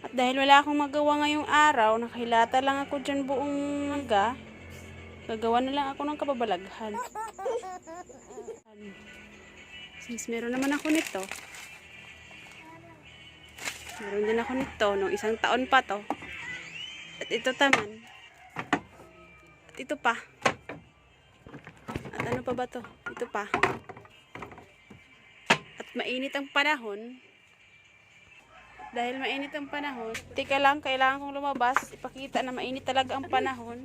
At dahil wala akong magawa ngayong araw, nakahilata lang ako dyan buong mangga, gagawa na lang ako ng kababalaghan. Since meron naman ako nito, meron din ako nito nung isang taon pa to. At ito taman. At ito pa. At ano pa ba to? Ito pa. At mainit ang panahon. Dahil mainit ang panahon, tika lang, kailangan kong lumabas. Ipakita na mainit talaga ang panahon.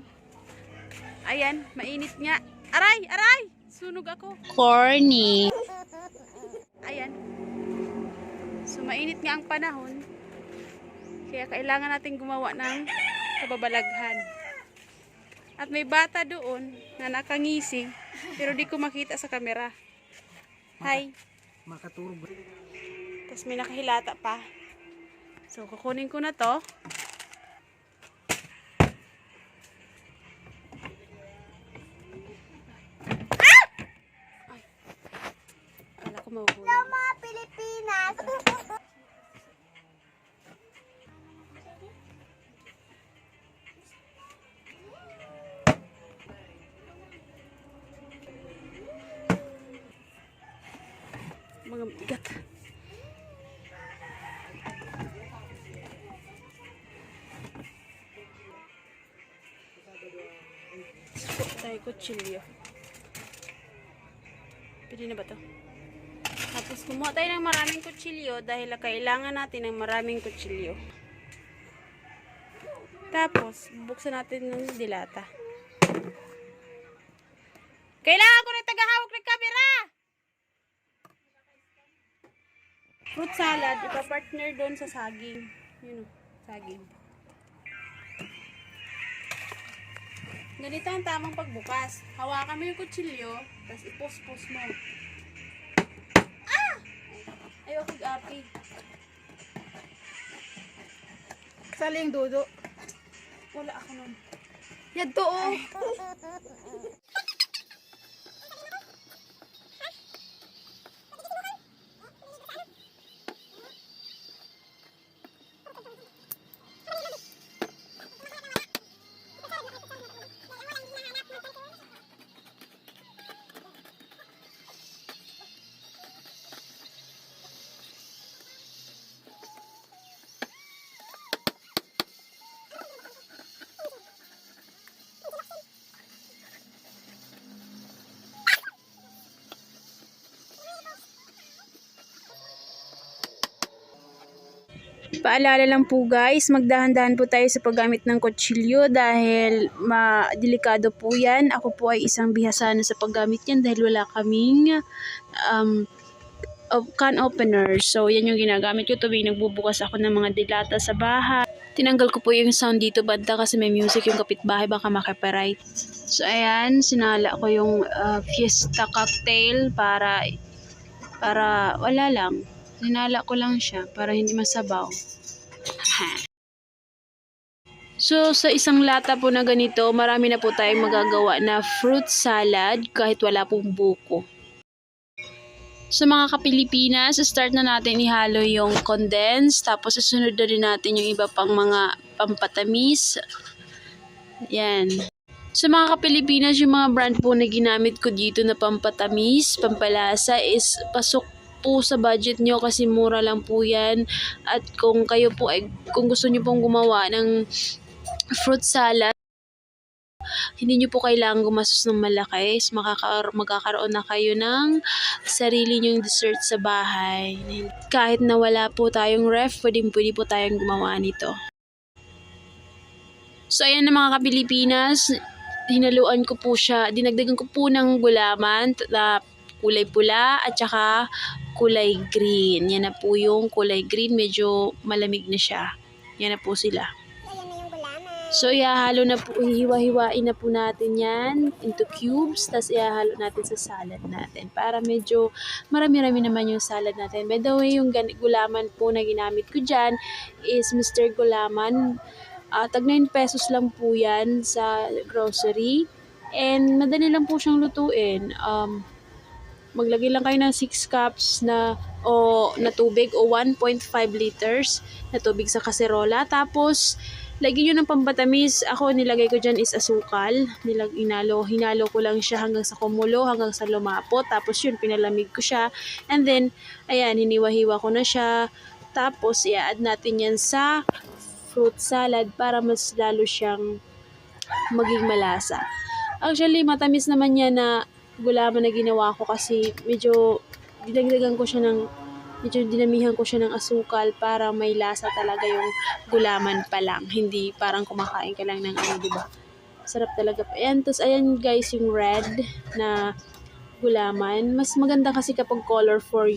Ayan, mainit nga. Aray! Aray! Sunog ako. Corny. Ayan. So, mainit nga ang panahon. Kaya kailangan natin gumawa ng kababalaghan. At may bata doon na nakangisi, pero di ko makita sa kamera. Hi. Makaturbo. Tapos may nakahilata pa. So, kukunin ko na to. Ah! Ay. Wala ko mahuhuli. Mga Pilipinas. Mga bigat. Suko tayo kutsilyo. Pwede na ba to? Tapos kumuha tayo ng maraming kutsilyo dahil kailangan natin ng maraming kutsilyo. Tapos, bubuksan natin ng dilata. Kailangan ko na tagahawak ng camera! Fruit salad, ipa-partner doon sa saging. Yun o, saging. Ganito ang tamang pagbukas. Hawakan mo yung kutsilyo, tapos ipos-pos mo. Ah! Ayaw kag-api. Sali yung dudo. Wala ako nun. Yan to oh. Paalala lang po guys, magdahan-dahan po tayo sa paggamit ng kutsilyo dahil delikado po yan. Ako po ay isang bihasa na sa paggamit yan dahil wala kaming can opener. So yan yung ginagamit ko tuwing nagbubukas ako ng mga dilata sa bahay. Tinanggal ko po yung sound dito banda kasi may music yung kapitbahay, baka makipiright. So ayan, sinala ko yung fiesta cocktail para wala lang. Sinala ko lang siya para hindi masabaw. So, sa isang lata po na ganito, marami na po tayong magagawa na fruit salad kahit wala pong buko. So, mga kapilipinas, start na natin ihalo yung condensed. Tapos, susunod na rin natin yung iba pang mga pampatamis. Yan. So, mga kapilipinas, yung mga brand po na ginamit ko dito na pampatamis, pampalasa is pasok po sa budget nyo kasi mura lang po yan. At kung kayo po ay kung gusto nyo pong gumawa ng fruit salad, hindi nyo po kailangan gumastos ng malaki. So, magkakaroon na kayo ng sarili nyong dessert sa bahay. Kahit na wala po tayong ref, pwede po tayong gumawa nito. So ayan na mga kapilipinas, hinaluan ko po siya, dinagdagan ko po ng gulaman na kulay pula at saka kulay green. Yan na po yung kulay green, medyo malamig na siya. Yan na po sila. So ihahalo na po, hiwa-hiwain na po natin yan into cubes, tapos ihahalo natin sa salad natin para medyo marami-rami naman yung salad natin. By the way, yung gulaman po na ginamit ko dyan is Mr. Gulaman. Tag 9 pesos lang po yan sa grocery. And madali lang po siyang lutuin. maglagay lang kayo ng 6 cups na tubig o 1.5 liters na tubig sa kaserola. Tapos, lagyan nyo ng pambatamis. Ako, nilagay ko dyan is asukal. Hinalo ko lang siya hanggang sa kumulo, hanggang sa lumapot. Tapos yun, pinalamig ko siya. And then, ayan, hiniwa-hiwa ko na siya. Tapos, i-add natin yan sa fruit salad para mas lalo siyang maging malasa. Actually, matamis naman yan na gulaman na ginawa ko kasi medyo dinamihan ko siya ng asukal para may lasa talaga yung gulaman pa lang. Hindi parang kumakain ka lang ng diba? Sarap talaga. Ayan, tapos ayan guys yung red na gulaman. Mas maganda kasi kapag colorful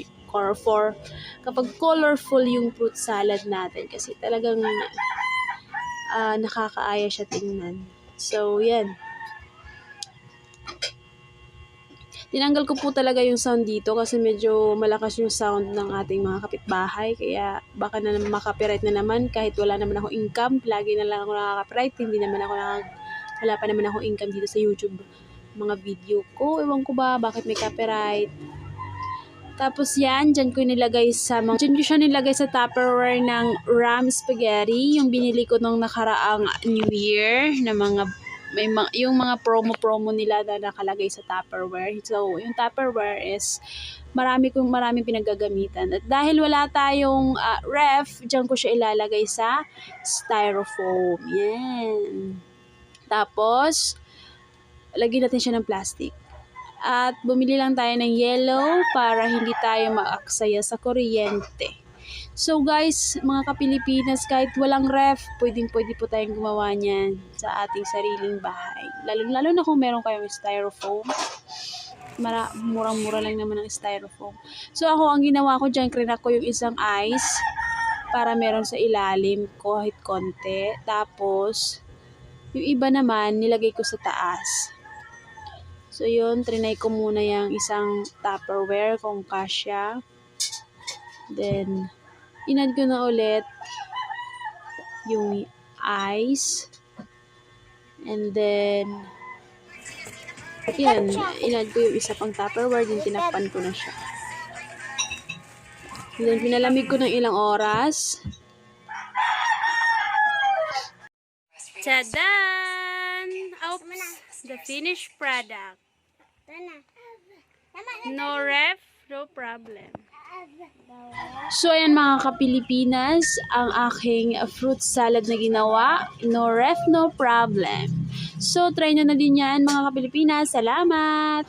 yung fruit salad natin kasi talagang nakakaaya siya tingnan. So, yan. Tinanggal ko po talaga yung sound dito kasi medyo malakas yung sound ng ating mga kapitbahay. Kaya baka na makapiright na naman kahit wala naman ako income. Lagi na lang ako nakaka-copyright. Wala pa naman ako income dito sa YouTube. Mga video ko. Ewan ko ba bakit may copyright. Tapos yan, dyan ko siya nilagay sa Tupperware ng Ram Spaghetti. Yung binili ko nung nakaraang New Year na yung mga promo nila na nakalagay sa Tupperware. So, yung Tupperware is maraming pinagagamitan. At dahil wala tayong ref, dyan ko siya ilalagay sa styrofoam. Yan. Tapos, lagyan natin siya ng plastic. At bumili lang tayo ng yellow para hindi tayo maaksaya sa kuryente. So guys, mga ka-Pilipinas, kahit walang ref, pwede po tayong gumawa niyan sa ating sariling bahay. Lalo na kung meron kayong styrofoam. Murang-mura lang naman ang styrofoam. So ako, ang ginawa ko dyan, krinak ko yung isang ice para meron sa ilalim kahit konti. Tapos, yung iba naman, nilagay ko sa taas. So yun, trinay ko muna yung isang Tupperware kung kasya. Then, inad ko na ulit yung ice. And then, yan, inad ko yung isa pang Tupperware, din tinakpan ko na siya. And then, pinalamig ko ng ilang oras. Tadan! Oops! The finished product. No ref, no problem. So, ayan mga ka-Pilipinas, ang aking fruit salad na ginawa. No ref, no problem. So, try nyo na din yan mga ka-Pilipinas. Salamat!